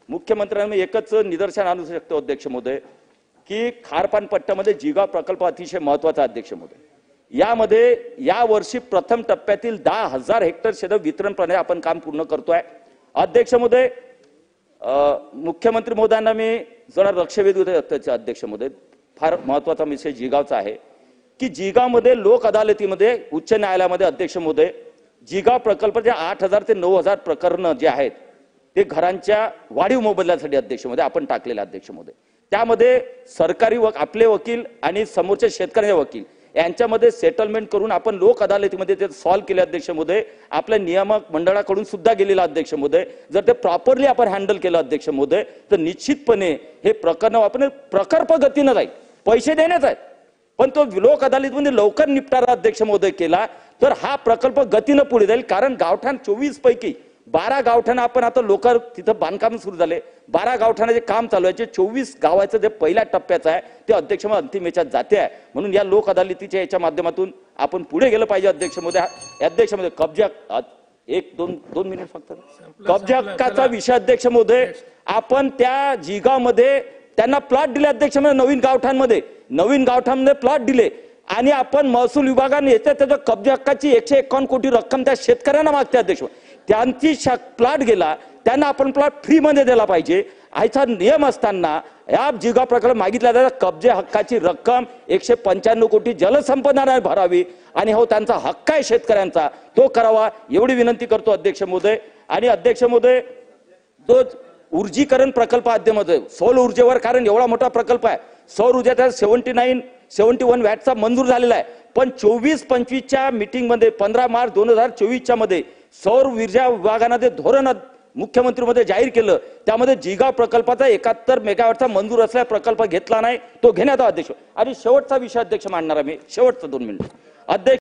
मुख्यमंत्र्यांनी एकच निदर्शन आणू शकतो अध्यक्ष महोदय की खारपान पट्ट्यामध्ये जिगाव प्रकल्प अतिशय महत्त्वाचा अध्यक्ष महोदय। यामध्ये या वर्षी प्रथम टप्प्यातील 10,000 हेक्टर शेत वितरण प्रणाली आपण काम पूर्ण करतोय अध्यक्ष महोदय। मुख्यमंत्री महोदयांना मी जरा लक्ष वेधून देतो अध्यक्ष महोदय, फार महत्त्वाचा विषय जिगावचा आहे की जिगावमध्ये लोक अदालतीमध्ये उच्च न्यायालयामध्ये अध्यक्ष महोदय जिगाव प्रकल्पाचे 8,000 ते 9,000 प्रकरण जे आहेत ते घरांच्या वाढीव मोबदल्यासाठी अध्यक्ष महोदय आपण टाकलेले अध्यक्ष महोदय। त्यामध्ये सरकारी आपले वकील आणि समोरच्या शेतकऱ्यांचे वकील यांच्यामध्ये सेटलमेंट करून आपण लोक अदालतीमध्ये ते सॉल्व्ह केले अध्यक्ष महोदय। आपल्या नियामक मंडळाकडून सुद्धा गेलेला अध्यक्ष महोदय। जर ते प्रॉपरली आपण हँडल केलं अध्यक्ष महोदय तर निश्चितपणे हे प्रकरण आपण प्रकल्प गतीने जाईल, पैसे देण्यात आहेत पण तो लोक अदालतीमध्ये लवकर निपटारा अध्यक्ष महोदय केला तर हा प्रकल्प गतीने पुढे जाईल। कारण गावठाण 24 पैकी 12 गावठाण आपण आता लोक तिथं बांधकाम सुरू झाले, 12 गावठाणाचे काम चालू आहे, 24 गावाचं जे पहिल्या टप्प्याचं आहे ते अध्यक्ष महोदय अंतिम याच्यात जाते आहे। म्हणून या लोक अदालतीच्या याच्या माध्यमातून आपण पुढे गेलं पाहिजे अध्यक्ष महोदय। अध्यक्ष महोदय कब्जा दोन मिनिट फक्त कब्जा हक्काचा विषय अध्यक्ष महोदय आपण त्या जिगावमध्ये त्यांना प्लॉट दिले अध्यक्ष महोदय। नवीन गावठाणमध्ये प्लॉट दिले आणि आपण महसूल विभागाने येते त्याच्या कब्जा हक्काची 151 कोटी रक्कम त्या शेतकऱ्यांना मागते अध्यक्ष। त्यांची प्लॉट गेला त्यांना आपण प्लॉट फ्री मध्ये दिला पाहिजे याचा नियम असताना या जिगाव प्रकल्प मागितला जाता कब्जा हक्काची रक्कम 195 कोटी जलसंपदाने भरावी आणि हो त्यांचा हक्क आहे शेतकऱ्यांचा तो करावा एवढी विनंती करतो अध्यक्ष महोदय। आणि अध्यक्ष महोदय जो ऊर्जीकरण प्रकल्प मध्ये सौर ऊर्जेवर कारण एवढा मोठा प्रकल्प आहे सौर ऊर्जेचा 71 वॅटचा मंजूर झालेला आहे पण 24-25च्या मीटिंग मध्ये 15 मार्च 2024च्या मध्ये सौर ऊर्जा विभागाने जे धोरण मुख्यमंत्री मध्ये जाहीर केलं त्यामध्ये जिगाव प्रकल्पाचा 71 मेगावॅटचा मंजूर असलेला प्रकल्प घेतला नाही तो घेण्यात आला अध्यक्ष। आणि शेवटचा विषय अध्यक्ष मांडणार मी शेवटचा 2 मिनिट अध्यक्ष